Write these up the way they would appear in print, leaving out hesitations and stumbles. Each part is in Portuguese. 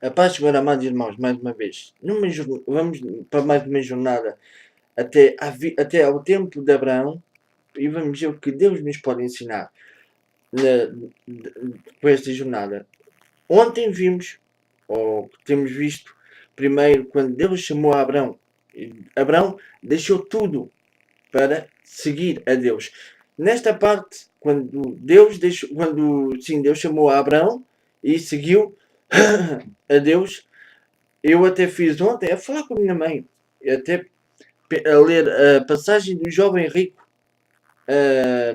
A paz, Senhor, amados irmãos, mais uma vez. Vamos para mais uma jornada até ao tempo de Abraão e vamos ver o que Deus nos pode ensinar com esta jornada. Ontem vimos, ou temos visto, primeiro, quando Deus chamou a Abraão. Abraão deixou tudo para seguir a Deus. Nesta parte, Deus chamou a Abraão e seguiu a Deus. Eu até fiz ontem a falar com a minha mãe, até a ler a passagem do jovem rico.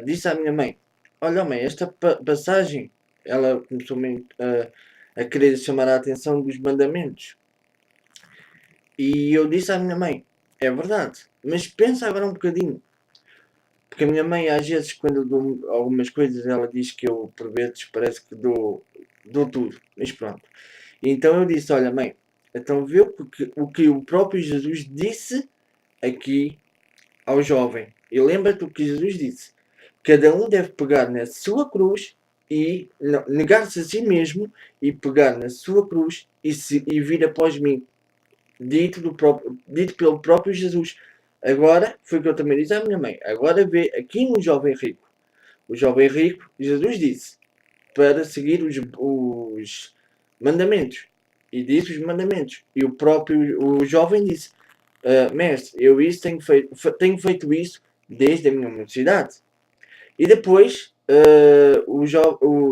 Disse à minha mãe: Olha, mãe, esta passagem, ela começou a querer chamar a atenção dos mandamentos. E eu disse à minha mãe: É verdade, mas pensa agora um bocadinho. Porque a minha mãe, às vezes, quando eu dou algumas coisas, ela diz que eu, por vezes, parece que dou tudo. Mas pronto. E então eu disse: Olha, mãe, então vê o que o próprio Jesus disse aqui ao jovem. E lembra-te o que Jesus disse. Cada um deve pegar na sua cruz e negar-se a si mesmo e pegar na sua cruz e vir após mim. Dito pelo próprio Jesus. Agora, foi o que eu também disse à minha mãe. Agora vê aqui no jovem rico. O jovem rico, Jesus disse, para seguir os mandamentos. E disse os mandamentos. E o jovem disse, mestre, eu tenho feito isso desde a minha mocidade. E depois,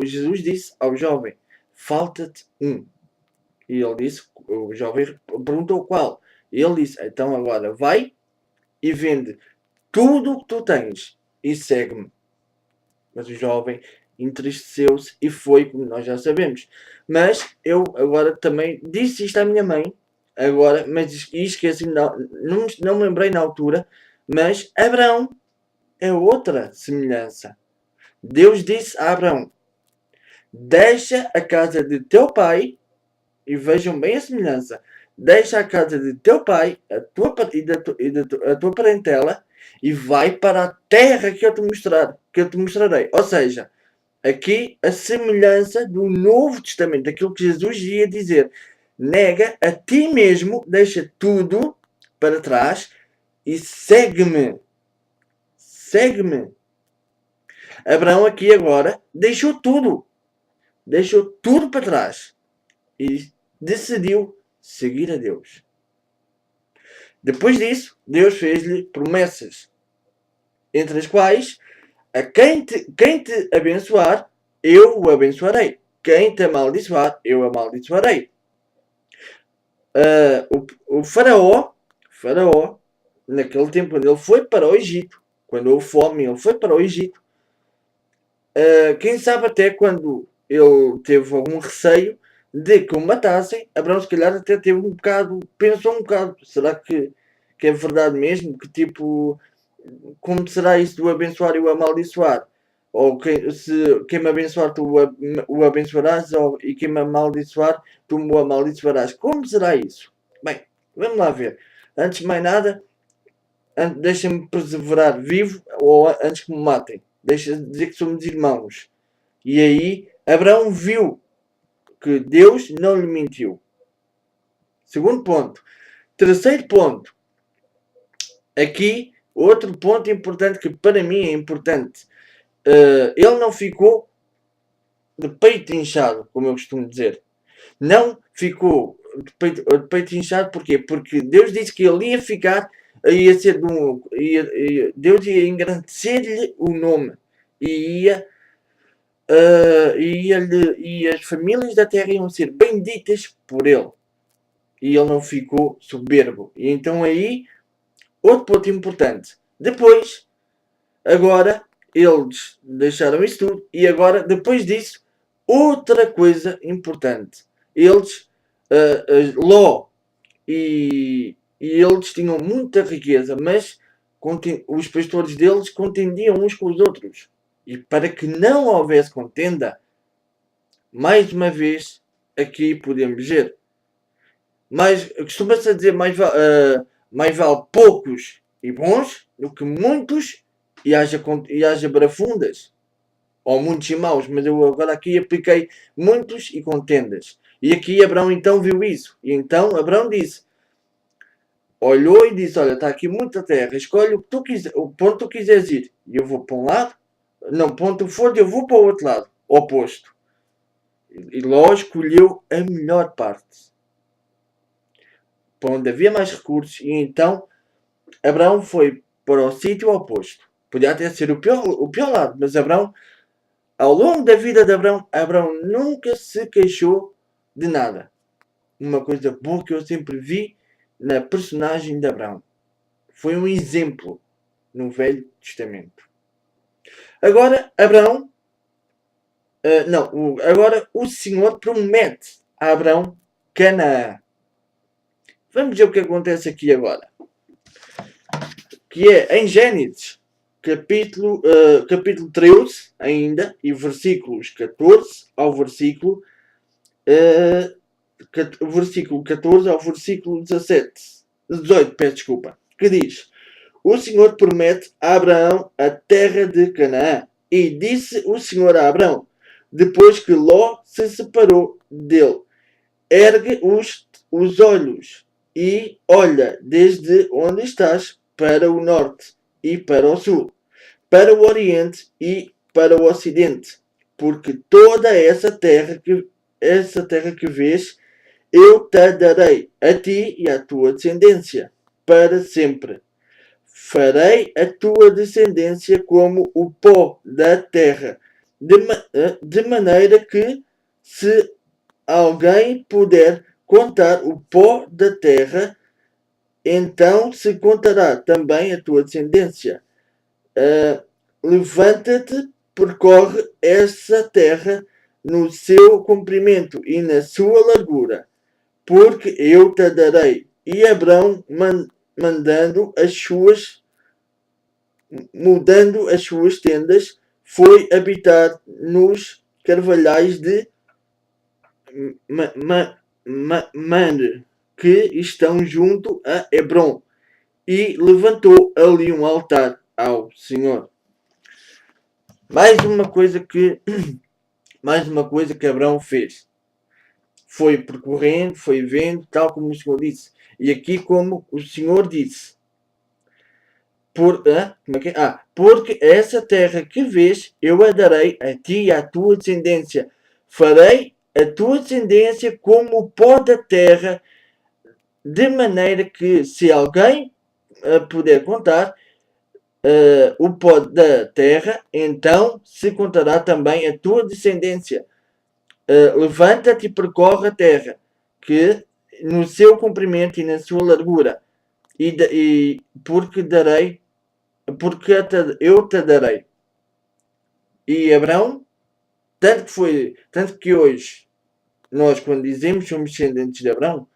Jesus disse ao jovem, falta-te um. E ele disse, o jovem perguntou qual. E ele disse, então agora vai e vende tudo o que tu tens e segue-me. Mas o jovem entristeceu-se e foi, como nós já sabemos. Mas eu agora também disse isto à minha mãe, agora, mas esqueci, não me lembrei na altura, mas Abraão é outra semelhança. Deus disse a Abraão, deixa a casa de teu pai, e vejam bem a semelhança, deixa a casa de teu pai, a tua parentela, e vai para a terra que eu te mostrarei. Ou seja, aqui a semelhança do Novo Testamento, aquilo que Jesus ia dizer. Nega a ti mesmo, deixa tudo para trás e segue-me. Segue-me. Abraão aqui agora deixou tudo para trás e decidiu seguir a Deus. Depois disso, Deus fez-lhe promessas, entre as quais, a quem te abençoar, eu o abençoarei. Quem te amaldiçoar, eu amaldiçoarei. O faraó, naquele tempo, quando ele foi para o Egito, quando houve fome, ele foi para o Egito. Quem sabe até quando ele teve algum receio de que o matassem, Abraão se calhar até teve pensou um bocado, será que é verdade mesmo? Que tipo, como será isso do abençoar e o amaldiçoar? Ou quem me abençoar tu o abençoarás, e quem me amaldiçoar tu o amaldiçoarás. Como será isso? Bem, vamos lá ver. Antes de mais nada, deixa-me perseverar vivo ou antes que me matem. Deixa de dizer que somos irmãos. E aí, Abraão viu que Deus não lhe mentiu. Segundo ponto. Terceiro ponto. Aqui, outro ponto importante que para mim é importante. Ele não ficou de peito inchado, como eu costumo dizer. Não ficou de peito inchado, porquê? Porque Deus disse que ele ia ficar, Deus ia engrandecer-lhe o nome. E as famílias da terra iam ser benditas por ele. E ele não ficou soberbo. E então aí, outro ponto importante. Depois, agora, eles deixaram isso tudo. E agora, depois disso, outra coisa importante. Eles, Ló e eles tinham muita riqueza, mas os pastores deles contendiam uns com os outros. E para que não houvesse contenda, mais uma vez, aqui podemos ver. Mas costuma-se dizer mais vale poucos e bons do que muitos e haja brafundas. Ou muitos e maus, mas eu agora aqui apliquei muitos e contendas. E aqui Abraão então viu isso. E então Abraão disse, olhou e disse, olha, está aqui muita terra, escolhe o que tu quiser, o ponto que tu quiseres ir. E eu vou para um lado, não, ponto for, eu vou para o outro lado, oposto. E Ló escolheu a melhor parte, para onde havia mais recursos, e então Abraão foi para o sítio oposto. Podia até ser o pior lado, mas Abraão, ao longo da vida de Abraão, Abraão nunca se queixou de nada. Uma coisa boa que eu sempre vi na personagem de Abraão. Foi um exemplo no Velho Testamento. Agora, Abraão, agora o Senhor promete a Abraão Canaã. Vamos ver o que acontece aqui agora. Que é em Gênesis, capítulo 13 ainda, e versículos 14 ao versículo 14 ao versículo 18, peço desculpa, que diz: o Senhor promete a Abraão a terra de Canaã. E disse o Senhor a Abraão, depois que Ló se separou dele: ergue os olhos e olha desde onde estás para o norte e para o sul, para o oriente e para o ocidente, porque toda essa terra que vês, eu te darei a ti e à tua descendência para sempre. Farei a tua descendência como o pó da terra, de maneira que, se alguém puder contar o pó da terra, então se contará também a tua descendência. Levanta-te, percorre essa terra no seu comprimento e na sua largura, porque eu te darei. E Abraão, mudando as suas tendas, foi habitar nos carvalhais de Mamre, que estão junto a Hebron, e levantou ali um altar ao Senhor. Mais uma coisa que Abraão fez. Foi percorrendo, foi vendo, tal como o Senhor disse. E aqui como o Senhor disse. Porque essa terra que vês, eu a darei a ti e à tua descendência. Farei a tua descendência como o pó da terra, de maneira que, se alguém puder contar o pó da terra, então se contará também a tua descendência. Levanta-te e percorre a terra, que no seu comprimento e na sua largura, porque eu te darei. E Abraão, tanto que hoje, nós quando dizemos que somos descendentes de Abraão,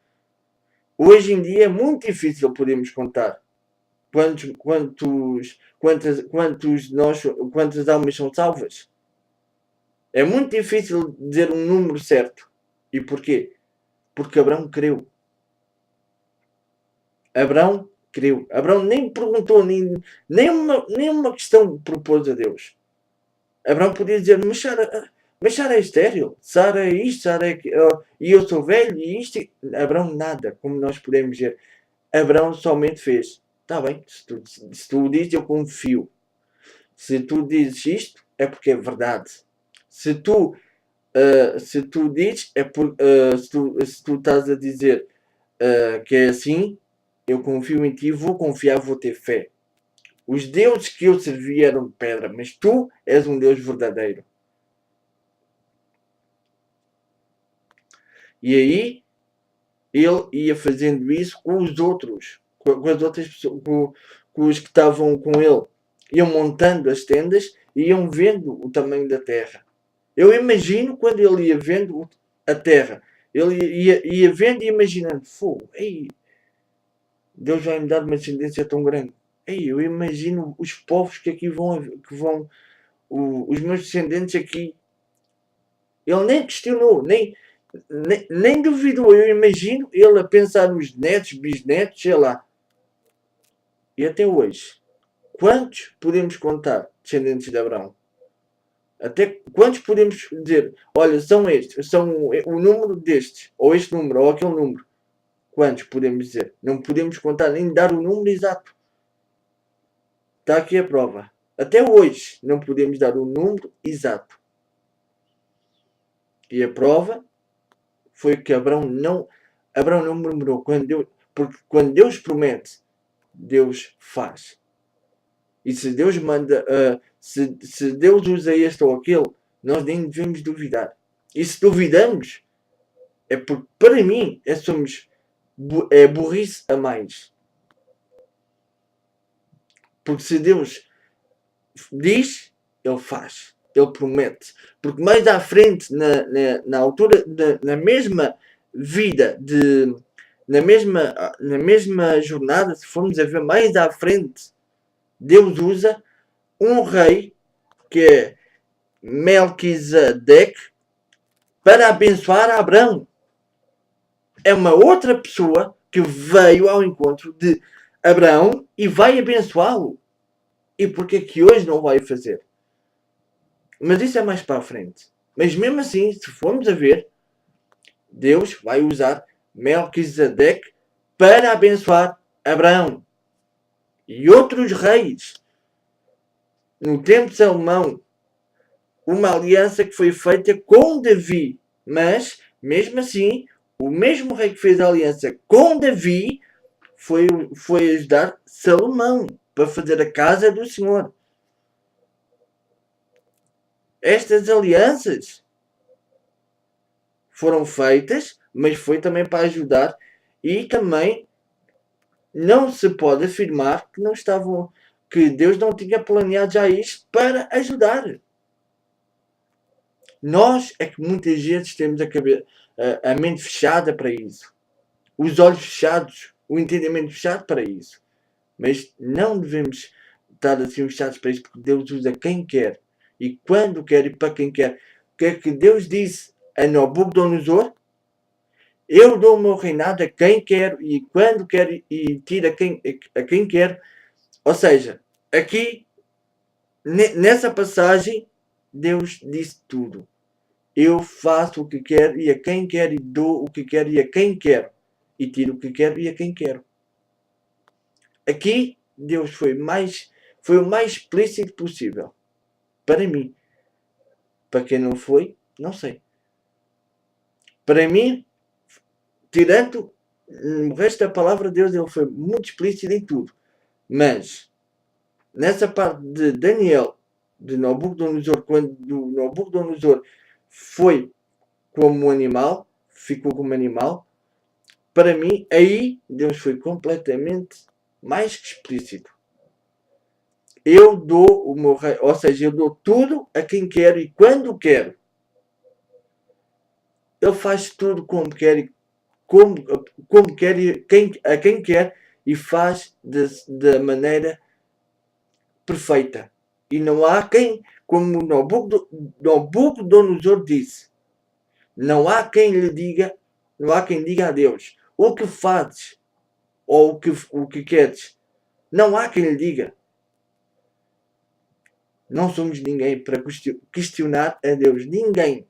hoje em dia é muito difícil podermos contar quantas almas são salvas. É muito difícil dizer um número certo. E porquê? Porque Abraão creu. Abraão creu. Abraão nem perguntou, nem uma questão propôs a Deus. Abraão podia dizer, mas Sara é estéril, Sara é isto, Sara é aquilo, e eu sou velho, e isto. Abraão nada, como nós podemos dizer. Abraão somente fez. Está bem, se tu dizes, eu confio. Se tu dizes isto, é porque é verdade. Se tu dizes, se tu estás a dizer que é assim, eu confio em ti, vou confiar, vou ter fé. Os deuses que eu servi eram de pedra, mas tu és um Deus verdadeiro. E aí, ele ia fazendo isso com os outros, com as outras pessoas, com os que estavam com ele. Iam montando as tendas e iam vendo o tamanho da terra. Eu imagino quando ele ia vendo a terra, ele ia vendo e imaginando, ei, Deus vai me dar uma descendência tão grande. Ei, eu imagino os povos que aqui vão os meus descendentes aqui. Ele nem questionou, nem duvidou. Eu imagino ele a pensar nos netos, bisnetos, sei lá. E até hoje, quantos podemos contar descendentes de Abraão? Até quantos podemos dizer, olha, são estes, são o número destes, ou este número, ou aquele número. Quantos podemos dizer? Não podemos contar nem dar o número exato. Está aqui a prova. Até hoje não podemos dar o número exato. E a prova foi que Abraão não murmurou. Porque quando Deus promete, Deus faz. E se Deus manda, se Deus usa este ou aquele, nós nem devemos duvidar. E se duvidamos, é porque para mim é burrice a mais. Porque se Deus diz, Ele faz. Ele promete. Porque mais à frente, na altura, na mesma vida, na mesma jornada, se formos a ver mais à frente, Deus usa um rei que é Melquisedeque para abençoar Abraão. É uma outra pessoa que veio ao encontro de Abraão e vai abençoá-lo. E porque é que hoje não vai fazer? Mas isso é mais para a frente. Mas mesmo assim, se formos a ver, Deus vai usar Melquisedeque para abençoar Abraão. E outros reis. No tempo de Salomão, uma aliança que foi feita com Davi. Mas, mesmo assim, o mesmo rei que fez a aliança com Davi foi ajudar Salomão para fazer a casa do Senhor. Estas alianças foram feitas, mas foi também para ajudar, e também não se pode afirmar que não estavam, que Deus não tinha planeado já isto para ajudar. Nós é que muitas vezes temos a mente fechada para isso, os olhos fechados, o entendimento fechado para isso. Mas não devemos estar assim fechados para isso, porque Deus usa quem quer e quando quer e para quem quer. O que é que Deus disse a Nabucodonosor? Eu dou o meu reinado a quem quero e quando quero e tiro a quem quero. Ou seja, aqui, nessa passagem, Deus disse tudo. Eu faço o que quero e a quem quero, e dou o que quero e a quem quero, e tiro o que quero e a quem quero. Aqui, Deus foi o mais explícito possível. Para mim. Para quem não foi, não sei. Para mim, tirando o resto da palavra de Deus, ele foi muito explícito em tudo. Mas, nessa parte de Daniel, de Nabucodonosor, quando Nabucodonosor foi como um animal, ficou como animal, para mim, aí Deus foi completamente mais que explícito. Eu dou o meu rei, ou seja, eu dou tudo a quem quero e quando quero. Ele faz tudo como quer e como quer e a quem quer e faz da maneira perfeita. E não há quem, como Nabucodonosor disse, não há quem lhe diga, não há quem diga a Deus o que fazes ou o que queres. Não há quem lhe diga. Não somos ninguém para questionar a Deus. Ninguém.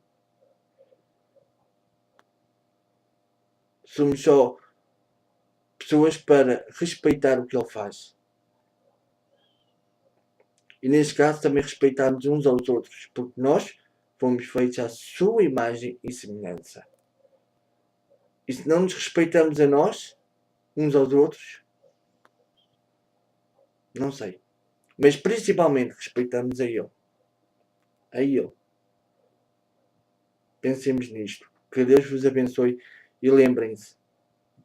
Somos só pessoas para respeitar o que ele faz. E neste caso também respeitarmos uns aos outros, porque nós fomos feitos à sua imagem e semelhança. E se não nos respeitamos a nós, uns aos outros, não sei. Mas principalmente respeitamos a Ele. A Ele. Pensemos nisto. Que Deus vos abençoe e lembrem-se.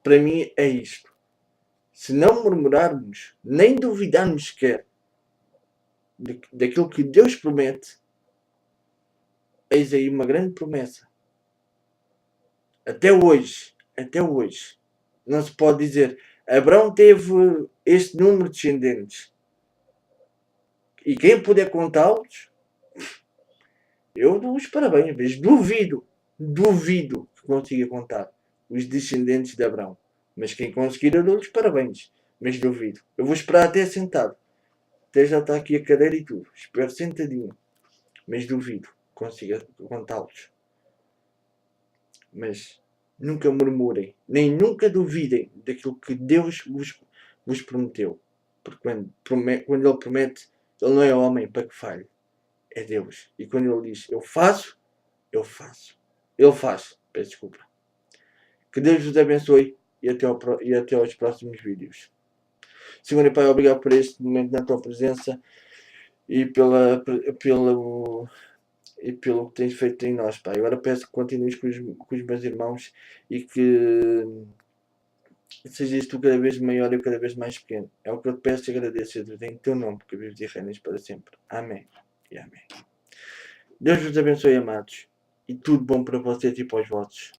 Para mim é isto. Se não murmurarmos, nem duvidarmos sequer daquilo que Deus promete, eis aí uma grande promessa. Até hoje, não se pode dizer Abraão teve este número de descendentes e quem puder contá-los, eu dou os parabéns, mas duvido que consiga contar os descendentes de Abraão. Mas quem conseguir, eu dou os parabéns, mas duvido. Eu vou esperar até sentado, até já está aqui a cadeira e tudo, espero sentadinho. mas duvido que consiga contá-los. Mas nunca murmurem, nem nunca duvidem daquilo que Deus vos prometeu. Porque quando Ele promete, Ele não é homem para que falhe. É Deus. E quando Ele diz, eu faço, eu faço. Ele faz. Peço desculpa. Que Deus vos abençoe e até aos próximos vídeos. Senhor e Pai, obrigado por este momento na tua presença e pelo que tens feito em nós, Pai. Agora peço que continues com os meus irmãos e que sejas tu cada vez maior e cada vez mais pequeno. É o que eu te peço e agradeço, Deus, em teu nome, porque vives e reinas para sempre. Amém e amém. Deus vos abençoe, amados, e tudo bom para vocês e para os vossos.